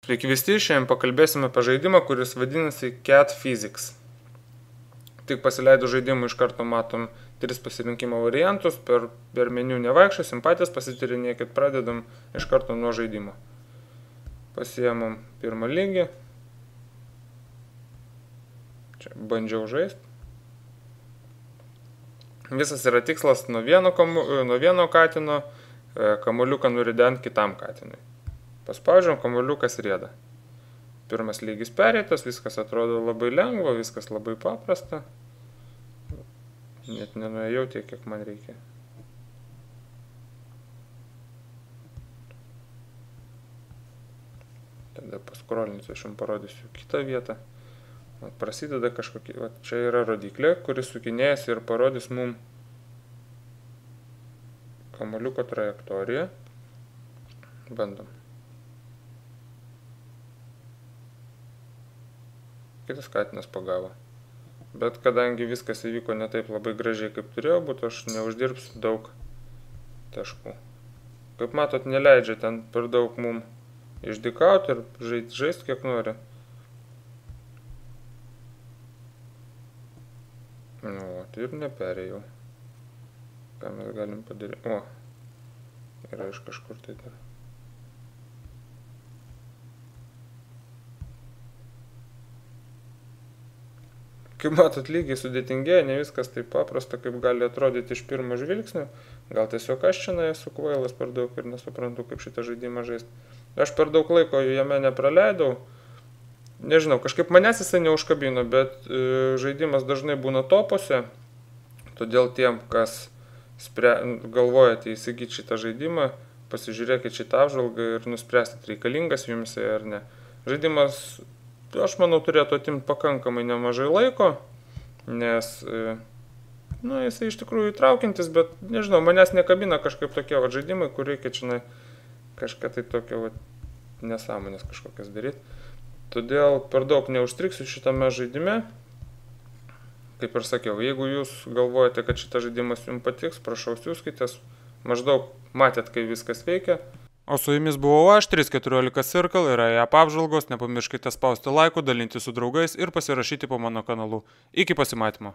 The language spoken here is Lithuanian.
Sveiki visi, šiandien pakalbėsime apie žaidimą, kuris vadinasi Cat Physics. Tik pasileidus žaidimui iš karto matom 3 pasirinkimo variantus, per meniu nevaikščiosim, patys pasityrinėkit, pradedam iš karto nuo žaidimo. Pasiėmam pirmą lygį. Čia bandžiau žaisti. Visas yra tikslas nuo vieno katino kamuoliuką nurident kitam katinui. Paspaudžiam, kamuoliukas rieda. Pirmas lygis pereitas, viskas atrodo labai lengva, viskas labai paprasta. Net nenuėjau tiek, kiek man reikia. Tada paskrolinsiu, aš jums parodysiu kitą vietą. Prasideda kažkokie, čia yra rodiklė, kuris sukinėjasi ir parodys mum kamuoliuko trajektoriją. Bandom. Kitas katinas pagavo. Bet kadangi viskas įvyko ne taip labai gražiai, kaip turėjo būti, aš neuždirbsiu daug taškų. Kaip matot, neleidžia ten per daug mum išdykauti ir žaisti kiek nori. Nu, ir neperėjau. Ką mes galim padaryti? O, yra iš kažkur tai dar. Kaip matot, lygiai sudėtingėja, ne viskas taip paprasta, kaip gali atrodyti iš pirmo žvilgsnio. Gal tiesiog aš čia esu kvailas per daug ir nesuprantu, kaip šitą žaidimą žaisti. Aš per daug laiko jame nepraleidau. Nežinau, kažkaip manęs jisai neužkabino, bet žaidimas dažnai būna topuose. Todėl tiem, kas galvojate įsigyti šitą žaidimą, pasižiūrėkit šitą apžvalgą ir nuspręskit, reikalingas jums ar ne. Žaidimas, aš manau, turėtų atimti pakankamai nemažai laiko, nes, jisai iš tikrųjų įtraukiantis, bet, nežinau, manęs nekabina kažkaip tokie žaidimai, kur reikia čia kažką tai tokio nesąmonės kažkokias daryti. Todėl per daug neužstriksiu šitame žaidime. Kaip ir sakiau, jeigu jūs galvojate, kad šitas žaidimas jums patiks, prašau siųskitės, maždaug matėt, kaip viskas veikia. O su jumis buvau aš, 314 Circle ir AEP apžvalgos. Nepamirškite spausti laikų, dalinti su draugais ir pasirašyti po mano kanalu. Iki pasimatymo.